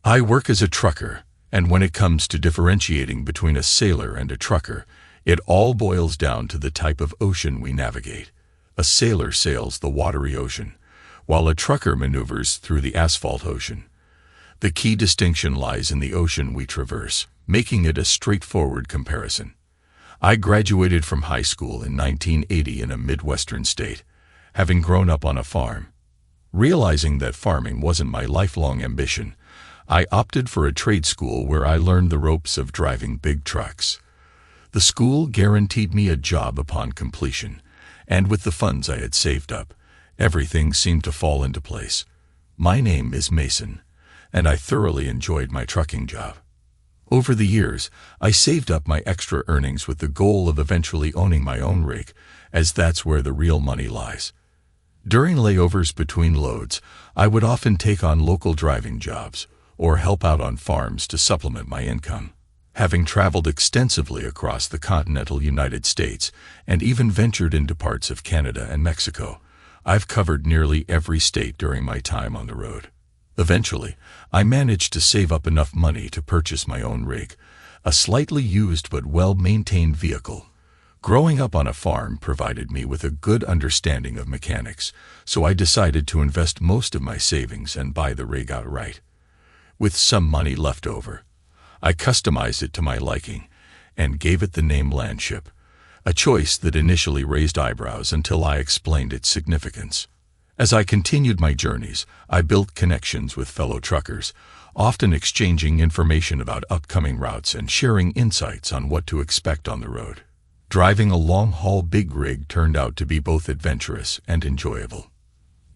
I work as a trucker, and when it comes to differentiating between a sailor and a trucker, it all boils down to the type of ocean we navigate. A sailor sails the watery ocean, while a trucker maneuvers through the asphalt ocean. The key distinction lies in the ocean we traverse, making it a straightforward comparison. I graduated from high school in 1980 in a Midwestern state, having grown up on a farm. Realizing that farming wasn't my lifelong ambition, I opted for a trade school where I learned the ropes of driving big trucks. The school guaranteed me a job upon completion, and with the funds I had saved up, everything seemed to fall into place. My name is Mason, and I thoroughly enjoyed my trucking job. Over the years, I saved up my extra earnings with the goal of eventually owning my own rig, as that's where the real money lies. During layovers between loads, I would often take on local driving jobs, or help out on farms to supplement my income. Having traveled extensively across the continental United States and even ventured into parts of Canada and Mexico, I've covered nearly every state during my time on the road. Eventually, I managed to save up enough money to purchase my own rig, a slightly used but well-maintained vehicle. Growing up on a farm provided me with a good understanding of mechanics, so I decided to invest most of my savings and buy the rig outright. With some money left over, I customized it to my liking and gave it the name Landship, a choice that initially raised eyebrows until I explained its significance. As I continued my journeys, I built connections with fellow truckers, often exchanging information about upcoming routes and sharing insights on what to expect on the road. Driving a long-haul big rig turned out to be both adventurous and enjoyable.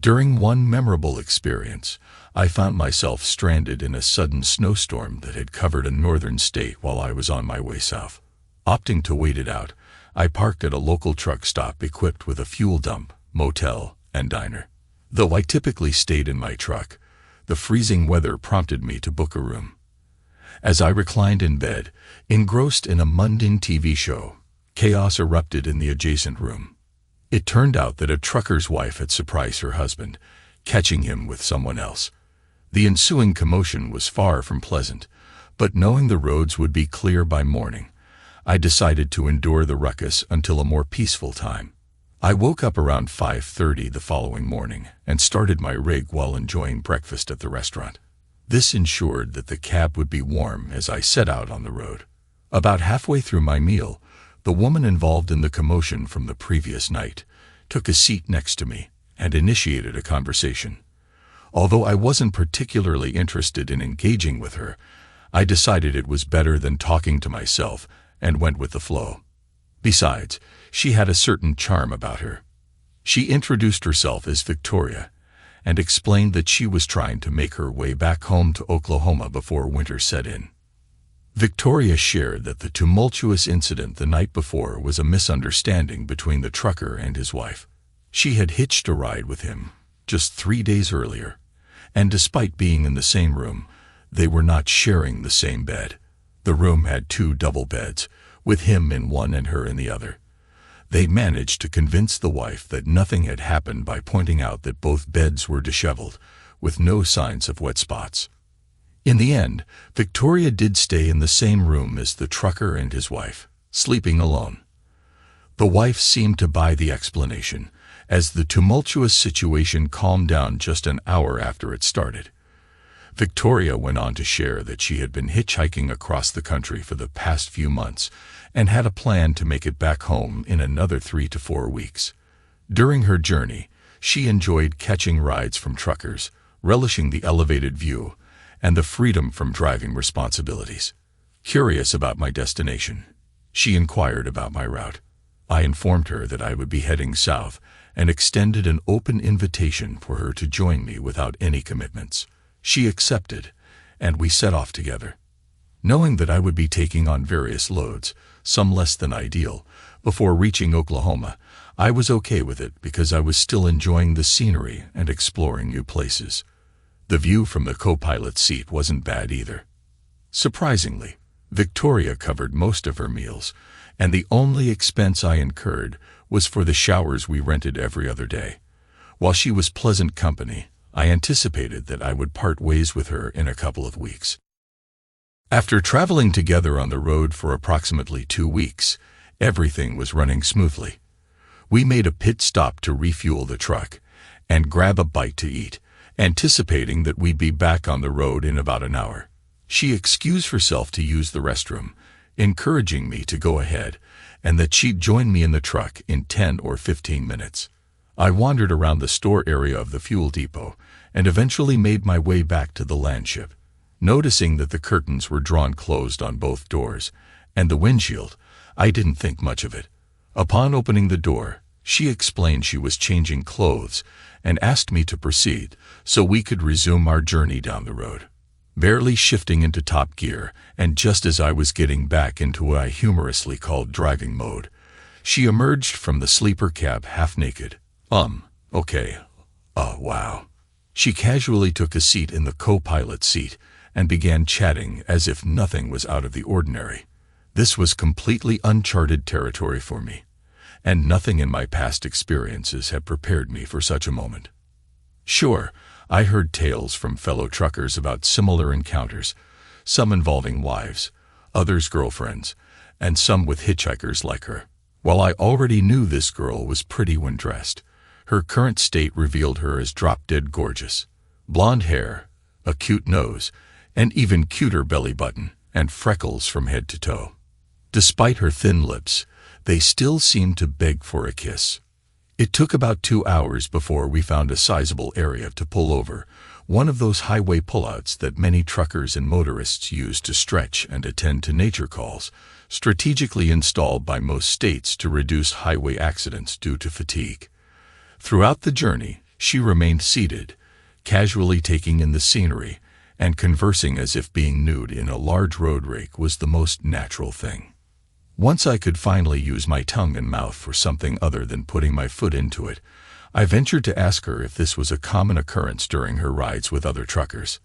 During one memorable experience, I found myself stranded in a sudden snowstorm that had covered a northern state while I was on my way south. Opting to wait it out, I parked at a local truck stop equipped with a fuel dump, motel, and diner. Though I typically stayed in my truck, the freezing weather prompted me to book a room. As I reclined in bed, engrossed in a mundane TV show, chaos erupted in the adjacent room. It turned out that a trucker's wife had surprised her husband, catching him with someone else. The ensuing commotion was far from pleasant, but knowing the roads would be clear by morning, I decided to endure the ruckus until a more peaceful time. I woke up around 5:30 the following morning and started my rig while enjoying breakfast at the restaurant. This ensured that the cab would be warm as I set out on the road. About halfway through my meal, the woman involved in the commotion from the previous night took a seat next to me and initiated a conversation. Although I wasn't particularly interested in engaging with her, I decided it was better than talking to myself and went with the flow. Besides, she had a certain charm about her. She introduced herself as Victoria and explained that she was trying to make her way back home to Oklahoma before winter set in. Victoria shared that the tumultuous incident the night before was a misunderstanding between the trucker and his wife. She had hitched a ride with him just 3 days earlier, and despite being in the same room, they were not sharing the same bed. The room had 2 double beds, with him in one and her in the other. They managed to convince the wife that nothing had happened by pointing out that both beds were disheveled, with no signs of wet spots. In the end, Victoria did stay in the same room as the trucker and his wife, sleeping alone. The wife seemed to buy the explanation, as the tumultuous situation calmed down just an hour after it started. Victoria went on to share that she had been hitchhiking across the country for the past few months and had a plan to make it back home in another 3 to 4 weeks. During her journey, she enjoyed catching rides from truckers, relishing the elevated view and the freedom from driving responsibilities. Curious about my destination, she inquired about my route. I informed her that I would be heading south and extended an open invitation for her to join me without any commitments. She accepted, and we set off together. Knowing that I would be taking on various loads, some less than ideal, before reaching Oklahoma, I was okay with it because I was still enjoying the scenery and exploring new places. The view from the co-pilot seat wasn't bad either. Surprisingly, Victoria covered most of her meals, and the only expense I incurred was for the showers we rented every other day. While she was pleasant company, I anticipated that I would part ways with her in a couple of weeks. After traveling together on the road for approximately 2 weeks, everything was running smoothly. We made a pit stop to refuel the truck and grab a bite to eat, anticipating that we'd be back on the road in about an hour. She excused herself to use the restroom, encouraging me to go ahead, and that she'd join me in the truck in 10 or 15 minutes. I wandered around the store area of the fuel depot and eventually made my way back to the landship. Noticing that the curtains were drawn closed on both doors and the windshield, I didn't think much of it. Upon opening the door, she explained she was changing clothes and asked me to proceed so we could resume our journey down the road. Barely shifting into top gear, and just as I was getting back into what I humorously called driving mode, she emerged from the sleeper cab half naked. Okay. Wow. She casually took a seat in the co-pilot seat and began chatting as if nothing was out of the ordinary. This was completely uncharted territory for me, and nothing in my past experiences had prepared me for such a moment. Sure, I heard tales from fellow truckers about similar encounters, some involving wives, others girlfriends, and some with hitchhikers like her. While I already knew this girl was pretty when dressed, her current state revealed her as drop-dead gorgeous. Blonde hair, a cute nose, and even cuter belly button, and freckles from head to toe. Despite her thin lips, they still seemed to beg for a kiss. It took about 2 hours before we found a sizable area to pull over, one of those highway pullouts that many truckers and motorists use to stretch and attend to nature calls, strategically installed by most states to reduce highway accidents due to fatigue. Throughout the journey, she remained seated, casually taking in the scenery and conversing as if being nude in a large road rake was the most natural thing. Once I could finally use my tongue and mouth for something other than putting my foot into it, I ventured to ask her if this was a common occurrence during her rides with other truckers.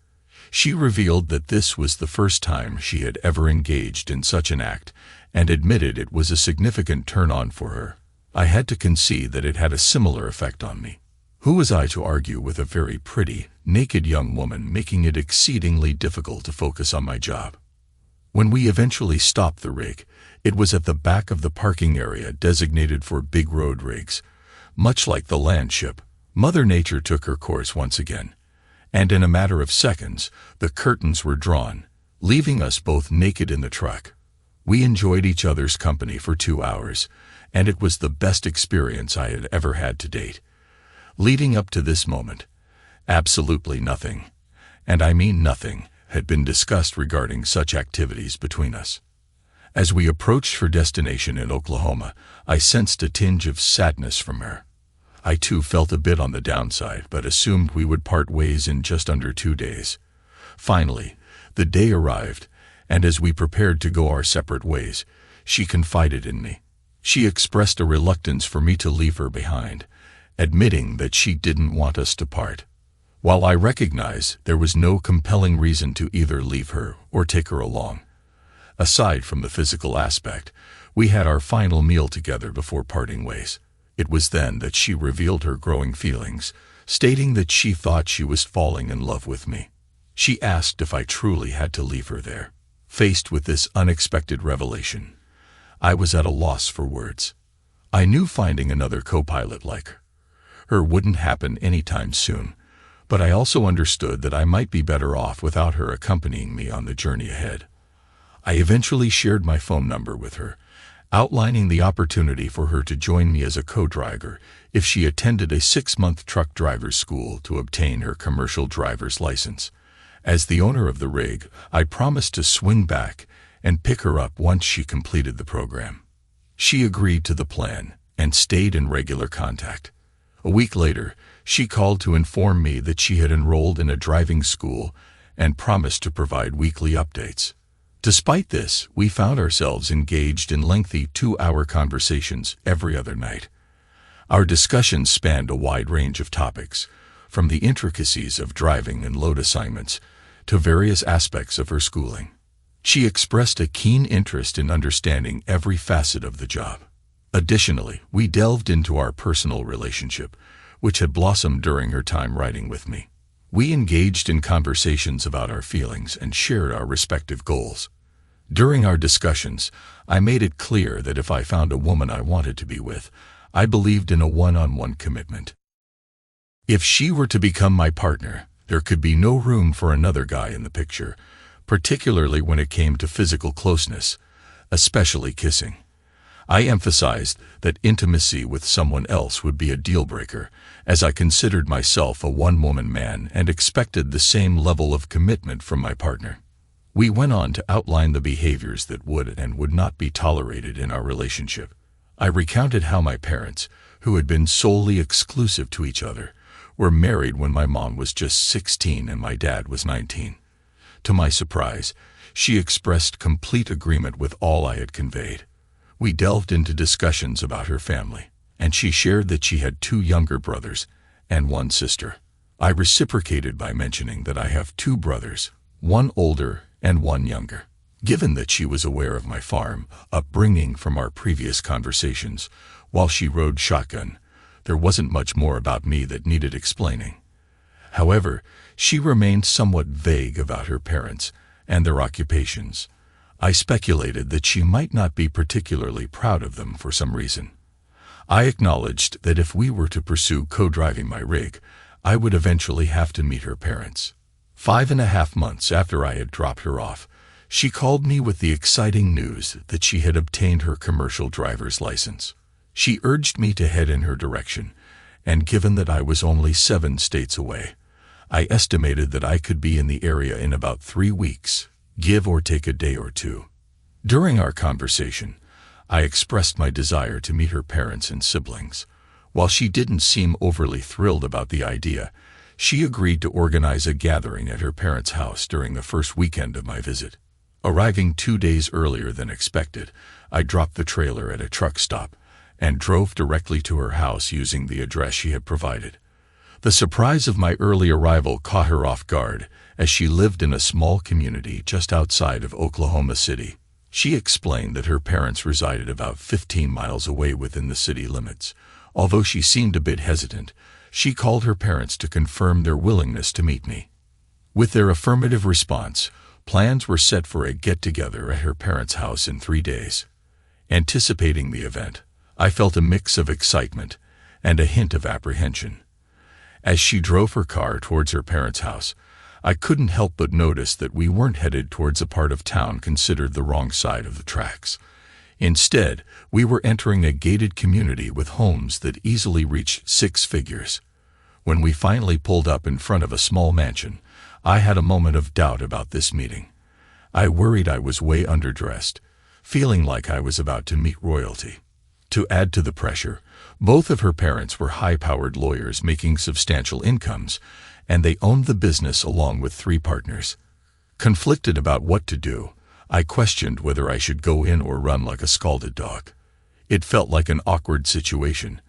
She revealed that this was the first time she had ever engaged in such an act and admitted it was a significant turn-on for her. I had to concede that it had a similar effect on me. Who was I to argue with a very pretty, naked young woman making it exceedingly difficult to focus on my job? When we eventually stopped the rig, it was at the back of the parking area designated for big road rigs. Much like the landship, Mother Nature took her course once again, and in a matter of seconds, the curtains were drawn, leaving us both naked in the truck. We enjoyed each other's company for 2 hours, and it was the best experience I had ever had to date. Leading up to this moment, absolutely nothing, and I mean nothing, had been discussed regarding such activities between us. As we approached her destination in Oklahoma, I sensed a tinge of sadness from her. I too felt a bit on the downside, but assumed we would part ways in just under 2 days. Finally, the day arrived, and as we prepared to go our separate ways, she confided in me. She expressed a reluctance for me to leave her behind, admitting that she didn't want us to part. While I recognize there was no compelling reason to either leave her or take her along. Aside from the physical aspect, we had our final meal together before parting ways. It was then that she revealed her growing feelings, stating that she thought she was falling in love with me. She asked if I truly had to leave her there. Faced with this unexpected revelation, I was at a loss for words. I knew finding another co-pilot like her wouldn't happen anytime soon, but I also understood that I might be better off without her accompanying me on the journey ahead. I eventually shared my phone number with her, outlining the opportunity for her to join me as a co-driver if she attended a 6-month truck driver's school to obtain her commercial driver's license. As the owner of the rig, I promised to swing back and pick her up once she completed the program. She agreed to the plan and stayed in regular contact. A week later, she called to inform me that she had enrolled in a driving school and promised to provide weekly updates. Despite this, we found ourselves engaged in lengthy 2-hour conversations every other night. Our discussions spanned a wide range of topics, from the intricacies of driving and load assignments to various aspects of her schooling. She expressed a keen interest in understanding every facet of the job. Additionally, we delved into our personal relationship, which had blossomed during her time riding with me. We engaged in conversations about our feelings and shared our respective goals. During our discussions, I made it clear that if I found a woman I wanted to be with, I believed in a one-on-one commitment. If she were to become my partner, there could be no room for another guy in the picture, particularly when it came to physical closeness, especially kissing. I emphasized that intimacy with someone else would be a deal-breaker, as I considered myself a one-woman man and expected the same level of commitment from my partner. We went on to outline the behaviors that would and would not be tolerated in our relationship. I recounted how my parents, who had been solely exclusive to each other, were married when my mom was just 16 and my dad was 19. To my surprise, she expressed complete agreement with all I had conveyed. We delved into discussions about her family, and she shared that she had 2 younger brothers and 1 sister. I reciprocated by mentioning that I have 2 brothers, 1 older and 1 younger. Given that she was aware of my farm upbringing from our previous conversations, while she rode shotgun, there wasn't much more about me that needed explaining. However, she remained somewhat vague about her parents and their occupations. I speculated that she might not be particularly proud of them for some reason. I acknowledged that if we were to pursue co-driving my rig, I would eventually have to meet her parents. 5.5 months after I had dropped her off, she called me with the exciting news that she had obtained her commercial driver's license. She urged me to head in her direction, and given that I was only 7 states away, I estimated that I could be in the area in about 3 weeks, give or take a day or 2. During our conversation, I expressed my desire to meet her parents and siblings. While she didn't seem overly thrilled about the idea, she agreed to organize a gathering at her parents' house during the first weekend of my visit. Arriving 2 days earlier than expected, I dropped the trailer at a truck stop and drove directly to her house using the address she had provided. The surprise of my early arrival caught her off guard, as she lived in a small community just outside of Oklahoma City. She explained that her parents resided about 15 miles away within the city limits. Although she seemed a bit hesitant, she called her parents to confirm their willingness to meet me. With their affirmative response, plans were set for a get-together at her parents' house in 3 days. Anticipating the event, I felt a mix of excitement and a hint of apprehension. As she drove her car towards her parents' house, I couldn't help but notice that we weren't headed towards a part of town considered the wrong side of the tracks. Instead, we were entering a gated community with homes that easily reached 6 figures. When we finally pulled up in front of a small mansion, I had a moment of doubt about this meeting. I worried I was way underdressed, feeling like I was about to meet royalty. To add to the pressure, both of her parents were high-powered lawyers making substantial incomes, and they owned the business along with 3 partners. Conflicted about what to do, I questioned whether I should go in or run like a scalded dog. It felt like an awkward situation,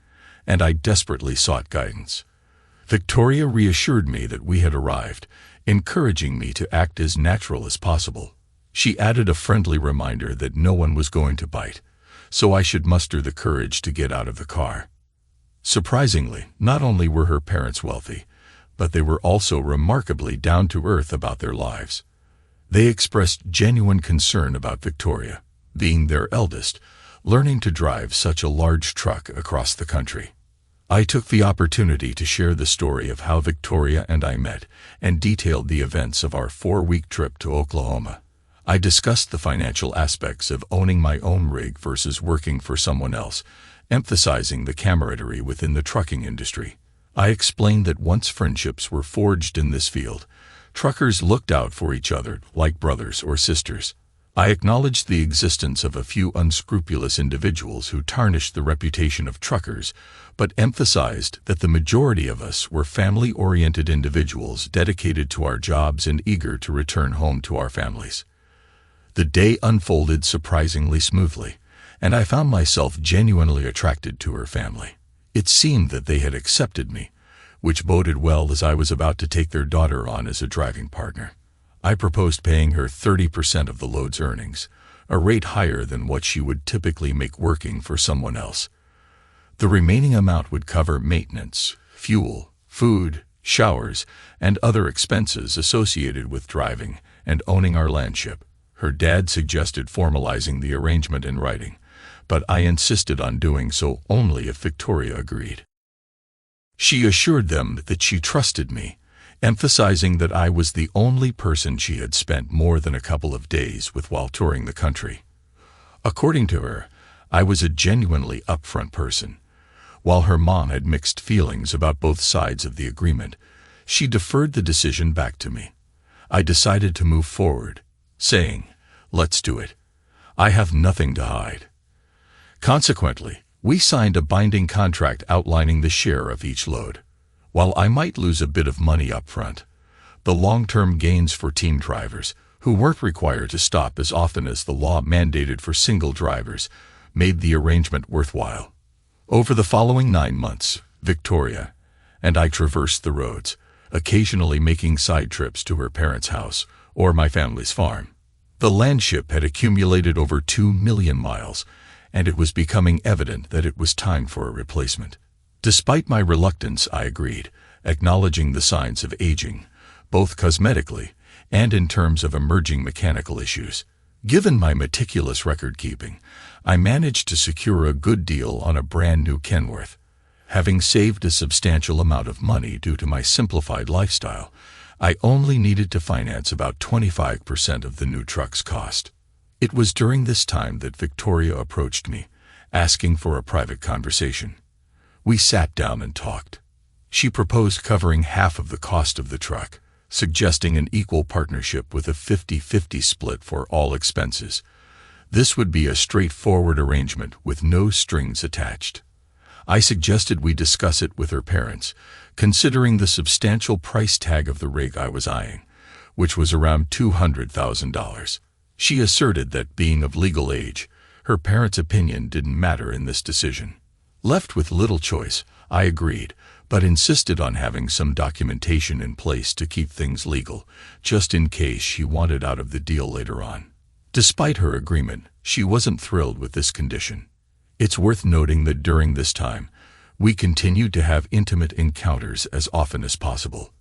and I desperately sought guidance. Victoria reassured me that we had arrived, encouraging me to act as natural as possible. She added a friendly reminder that no one was going to bite, so I should muster the courage to get out of the car. Surprisingly, not only were her parents wealthy, but they were also remarkably down-to-earth about their lives. They expressed genuine concern about Victoria, being their eldest, learning to drive such a large truck across the country. I took the opportunity to share the story of how Victoria and I met and detailed the events of our 4-week trip to Oklahoma. I discussed the financial aspects of owning my own rig versus working for someone else, emphasizing the camaraderie within the trucking industry. I explained that once friendships were forged in this field, truckers looked out for each other like brothers or sisters. I acknowledged the existence of a few unscrupulous individuals who tarnished the reputation of truckers, but emphasized that the majority of us were family-oriented individuals dedicated to our jobs and eager to return home to our families. The day unfolded surprisingly smoothly, and I found myself genuinely attracted to her family. It seemed that they had accepted me, which boded well as I was about to take their daughter on as a driving partner. I proposed paying her 30% of the load's earnings, a rate higher than what she would typically make working for someone else. The remaining amount would cover maintenance, fuel, food, showers, and other expenses associated with driving and owning our landship. Her dad suggested formalizing the arrangement in writing, but I insisted on doing so only if Victoria agreed. She assured them that she trusted me, emphasizing that I was the only person she had spent more than a couple of days with while touring the country. According to her, I was a genuinely upfront person. While her mom had mixed feelings about both sides of the agreement, she deferred the decision back to me. I decided to move forward, saying, "Let's do it. I have nothing to hide." Consequently, we signed a binding contract outlining the share of each load. While I might lose a bit of money up front, the long-term gains for team drivers, who weren't required to stop as often as the law mandated for single drivers, made the arrangement worthwhile. Over the following 9 months, Victoria and I traversed the roads, occasionally making side trips to her parents' house or my family's farm. The landship had accumulated over 2 million miles, and it was becoming evident that it was time for a replacement. Despite my reluctance, I agreed, acknowledging the signs of aging, both cosmetically and in terms of emerging mechanical issues. Given my meticulous record-keeping, I managed to secure a good deal on a brand-new Kenworth. Having saved a substantial amount of money due to my simplified lifestyle, I only needed to finance about 25% of the new truck's cost. It was during this time that Victoria approached me, asking for a private conversation. We sat down and talked. She proposed covering half of the cost of the truck, suggesting an equal partnership with a 50-50 split for all expenses. This would be a straightforward arrangement with no strings attached. I suggested we discuss it with her parents, considering the substantial price tag of the rig I was eyeing, which was around $200,000. She asserted that, being of legal age, her parents' opinion didn't matter in this decision. Left with little choice, I agreed, but insisted on having some documentation in place to keep things legal, just in case she wanted out of the deal later on. Despite her agreement, she wasn't thrilled with this condition. It's worth noting that during this time, we continued to have intimate encounters as often as possible.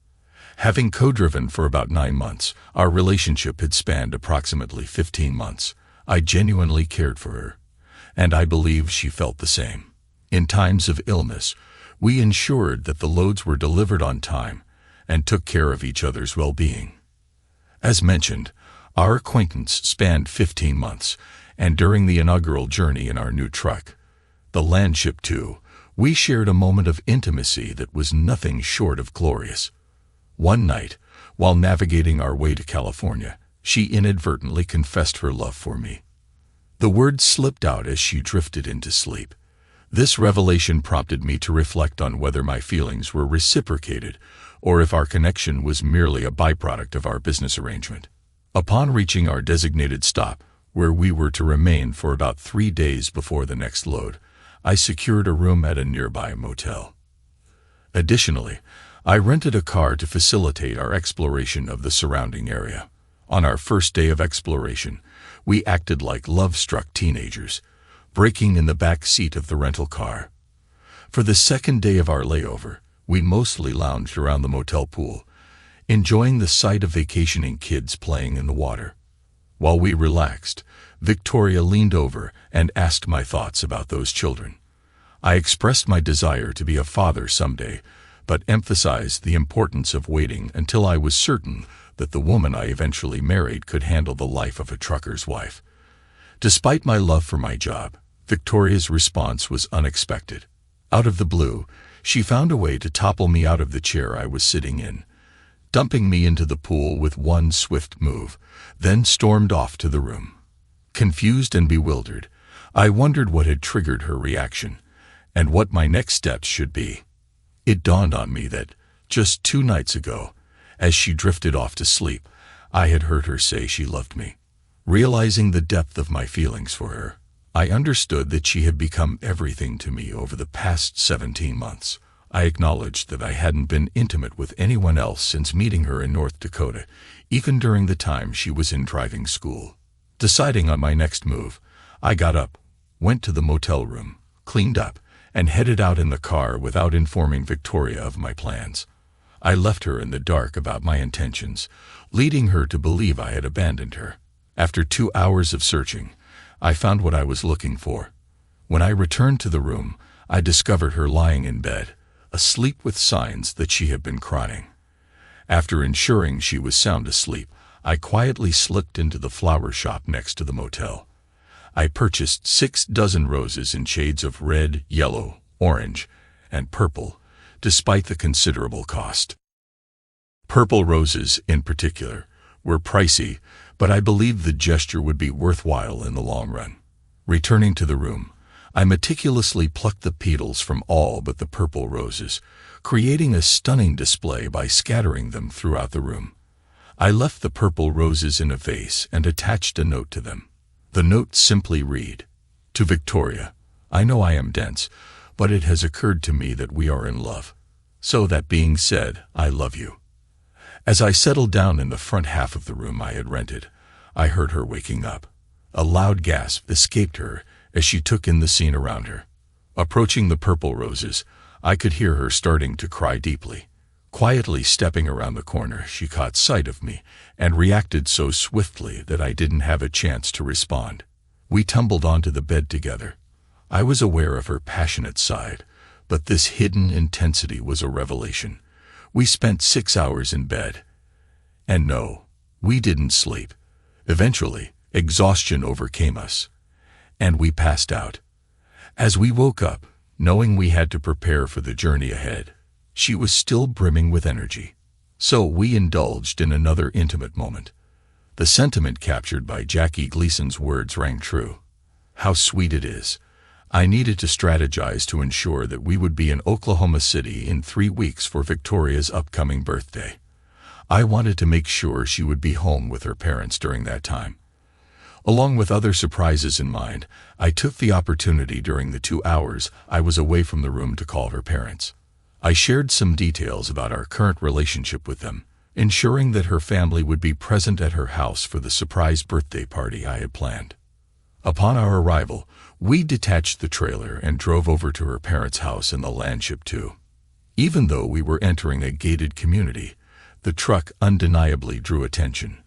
Having co-driven for about 9 months, our relationship had spanned approximately 15 months. I genuinely cared for her, and I believe she felt the same. In times of illness, we ensured that the loads were delivered on time and took care of each other's well-being. As mentioned, our acquaintance spanned 15 months, and during the inaugural journey in our new truck, the Landship 2, we shared a moment of intimacy that was nothing short of glorious. One night, while navigating our way to California, she inadvertently confessed her love for me. The words slipped out as she drifted into sleep. This revelation prompted me to reflect on whether my feelings were reciprocated or if our connection was merely a byproduct of our business arrangement. Upon reaching our designated stop, where we were to remain for about 3 days before the next load, I secured a room at a nearby motel. Additionally, I rented a car to facilitate our exploration of the surrounding area. On our first day of exploration, we acted like love-struck teenagers, breaking in the back seat of the rental car. For the second day of our layover, we mostly lounged around the motel pool, enjoying the sight of vacationing kids playing in the water. While we relaxed, Victoria leaned over and asked my thoughts about those children. I expressed my desire to be a father someday, but emphasized the importance of waiting until I was certain that the woman I eventually married could handle the life of a trucker's wife. Despite my love for my job, Victoria's response was unexpected. Out of the blue, she found a way to topple me out of the chair I was sitting in, dumping me into the pool with one swift move, then stormed off to the room. Confused and bewildered, I wondered what had triggered her reaction, and what my next steps should be. It dawned on me that, just 2 nights ago, as she drifted off to sleep, I had heard her say she loved me. Realizing the depth of my feelings for her, I understood that she had become everything to me over the past 17 months. I acknowledged that I hadn't been intimate with anyone else since meeting her in North Dakota, even during the time she was in driving school. Deciding on my next move, I got up, went to the motel room, cleaned up, and headed out in the car without informing Victoria of my plans. I left her in the dark about my intentions, leading her to believe I had abandoned her. After 2 hours of searching, I found what I was looking for. When I returned to the room, I discovered her lying in bed, asleep with signs that she had been crying. After ensuring she was sound asleep, I quietly slipped into the flower shop next to the motel. I purchased 6 dozen roses in shades of red, yellow, orange, and purple, despite the considerable cost. Purple roses, in particular, were pricey, but I believed the gesture would be worthwhile in the long run. Returning to the room, I meticulously plucked the petals from all but the purple roses, creating a stunning display by scattering them throughout the room. I left the purple roses in a vase and attached a note to them. The note simply read, "To Victoria, I know I am dense, but it has occurred to me that we are in love. So that being said, I love you." As I settled down in the front half of the room I had rented, I heard her waking up. A loud gasp escaped her as she took in the scene around her. Approaching the purple roses, I could hear her starting to cry deeply. Quietly stepping around the corner, she caught sight of me and reacted so swiftly that I didn't have a chance to respond. We tumbled onto the bed together. I was aware of her passionate side, but this hidden intensity was a revelation. We spent 6 hours in bed. And no, we didn't sleep. Eventually, exhaustion overcame us, and we passed out. As we woke up, knowing we had to prepare for the journey ahead, she was still brimming with energy. So we indulged in another intimate moment. The sentiment captured by Jackie Gleason's words rang true. How sweet it is. I needed to strategize to ensure that we would be in Oklahoma City in 3 weeks for Victoria's upcoming birthday. I wanted to make sure she would be home with her parents during that time. Along with other surprises in mind, I took the opportunity during the 2 hours I was away from the room to call her parents. I shared some details about our current relationship with them, ensuring that her family would be present at her house for the surprise birthday party I had planned. Upon our arrival, we detached the trailer and drove over to her parents' house in the Landship 2. Even though we were entering a gated community, the truck undeniably drew attention.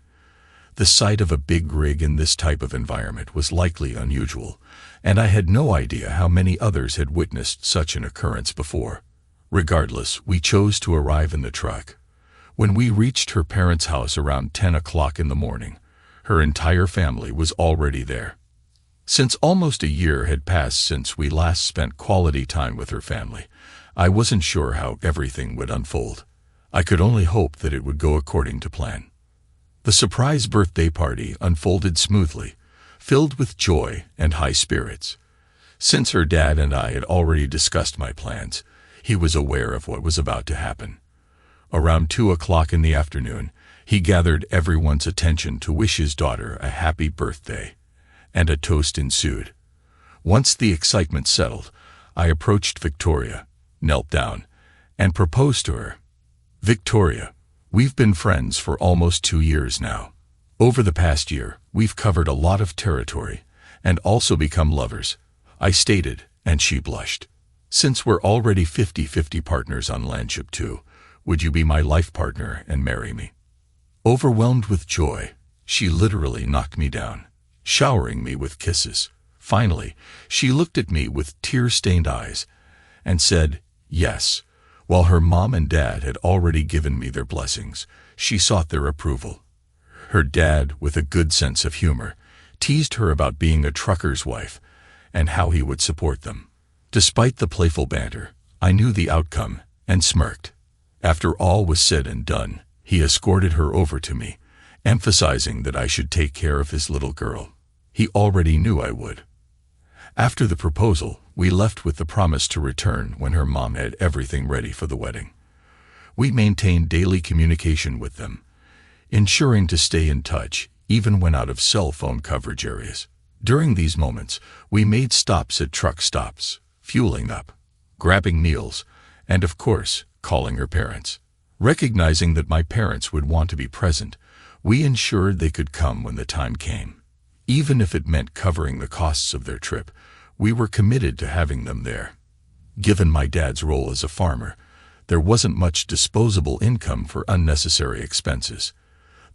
The sight of a big rig in this type of environment was likely unusual, and I had no idea how many others had witnessed such an occurrence before. Regardless, we chose to arrive in the truck. When we reached her parents' house around 10 o'clock in the morning, her entire family was already there. Since almost a year had passed since we last spent quality time with her family, I wasn't sure how everything would unfold. I could only hope that it would go according to plan. The surprise birthday party unfolded smoothly, filled with joy and high spirits. Since her dad and I had already discussed my plans, he was aware of what was about to happen. Around 2 o'clock in the afternoon, he gathered everyone's attention to wish his daughter a happy birthday, and a toast ensued. Once the excitement settled, I approached Victoria, knelt down, and proposed to her. "Victoria, we've been friends for almost 2 years now. Over the past year, we've covered a lot of territory, and also become lovers," I stated, and she blushed. "Since we're already 50-50 partners on Landship 2, would you be my life partner and marry me?" Overwhelmed with joy, she literally knocked me down, showering me with kisses. Finally, she looked at me with tear-stained eyes and said, "Yes." While her mom and dad had already given me their blessings, she sought their approval. Her dad, with a good sense of humor, teased her about being a trucker's wife and how he would support them. Despite the playful banter, I knew the outcome and smirked. After all was said and done, he escorted her over to me, emphasizing that I should take care of his little girl. He already knew I would. After the proposal, we left with the promise to return when her mom had everything ready for the wedding. We maintained daily communication with them, ensuring to stay in touch even when out of cell phone coverage areas. During these moments, we made stops at truck stops, fueling up, grabbing meals, and of course, calling her parents. Recognizing that my parents would want to be present, we ensured they could come when the time came. Even if it meant covering the costs of their trip, we were committed to having them there. Given my dad's role as a farmer, there wasn't much disposable income for unnecessary expenses.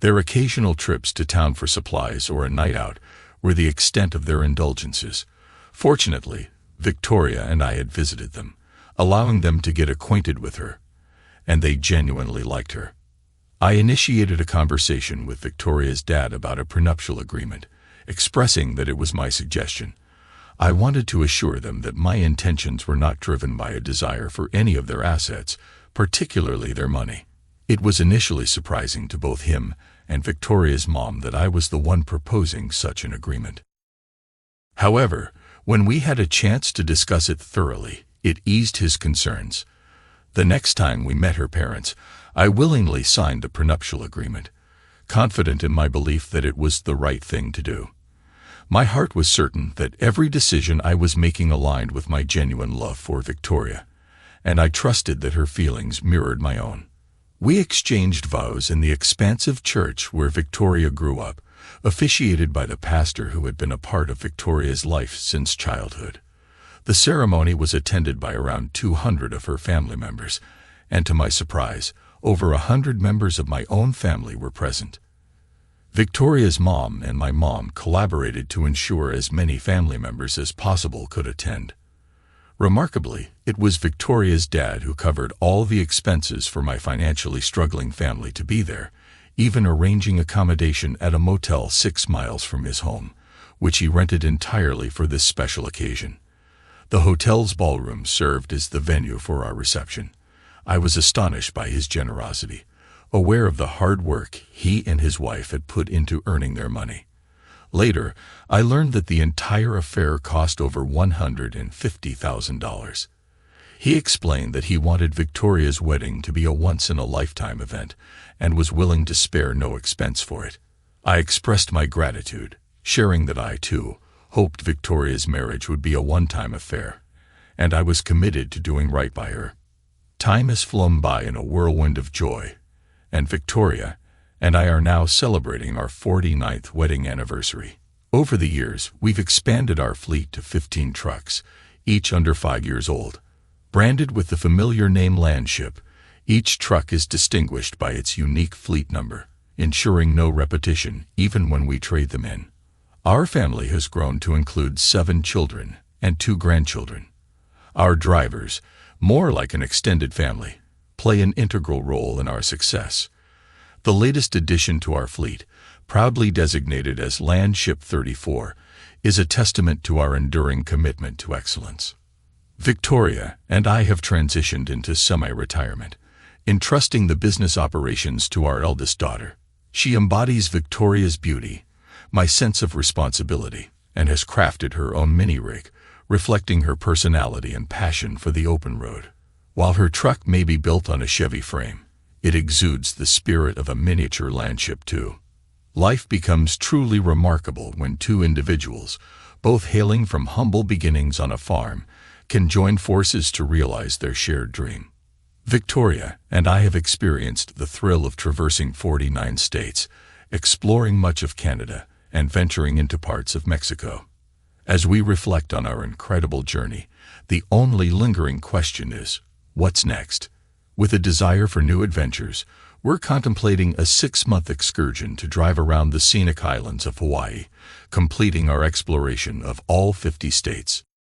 Their occasional trips to town for supplies or a night out were the extent of their indulgences. Fortunately, Victoria and I had visited them, allowing them to get acquainted with her, and they genuinely liked her. I initiated a conversation with Victoria's dad about a prenuptial agreement, expressing that it was my suggestion. I wanted to assure them that my intentions were not driven by a desire for any of their assets, particularly their money. It was initially surprising to both him and Victoria's mom that I was the one proposing such an agreement. However, when we had a chance to discuss it thoroughly, it eased his concerns. The next time we met her parents, I willingly signed the prenuptial agreement, confident in my belief that it was the right thing to do. My heart was certain that every decision I was making aligned with my genuine love for Victoria, and I trusted that her feelings mirrored my own. We exchanged vows in the expansive church where Victoria grew up, officiated by the pastor who had been a part of Victoria's life since childhood. The ceremony was attended by around 200 of her family members, and to my surprise, over 100 members of my own family were present. Victoria's mom and my mom collaborated to ensure as many family members as possible could attend. Remarkably, it was Victoria's dad who covered all the expenses for my financially struggling family to be there, even arranging accommodation at a motel 6 miles from his home, which he rented entirely for this special occasion. The hotel's ballroom served as the venue for our reception. I was astonished by his generosity, aware of the hard work he and his wife had put into earning their money. Later, I learned that the entire affair cost over $150,000. He explained that he wanted Victoria's wedding to be a once-in-a-lifetime event and was willing to spare no expense for it. I expressed my gratitude, sharing that I, too, hoped Victoria's marriage would be a one-time affair, and I was committed to doing right by her. Time has flown by in a whirlwind of joy, and Victoria and I are now celebrating our 49th wedding anniversary. Over the years, we've expanded our fleet to 15 trucks, each under 5 years old. Branded with the familiar name Landship, each truck is distinguished by its unique fleet number, ensuring no repetition even when we trade them in. Our family has grown to include 7 children and 2 grandchildren. Our drivers, more like an extended family, play an integral role in our success. The latest addition to our fleet, proudly designated as Landship 34, is a testament to our enduring commitment to excellence. Victoria and I have transitioned into semi-retirement, entrusting the business operations to our eldest daughter. She embodies Victoria's beauty, my sense of responsibility, and has crafted her own mini-rig, reflecting her personality and passion for the open road. While her truck may be built on a Chevy frame, it exudes the spirit of a miniature Landship too. Life becomes truly remarkable when 2 individuals, both hailing from humble beginnings on a farm, can join forces to realize their shared dream. Victoria and I have experienced the thrill of traversing 49 states, exploring much of Canada, and venturing into parts of Mexico. As we reflect on our incredible journey, the only lingering question is, what's next? With a desire for new adventures, we're contemplating a 6-month excursion to drive around the scenic highlands of Hawaii, completing our exploration of all 50 states.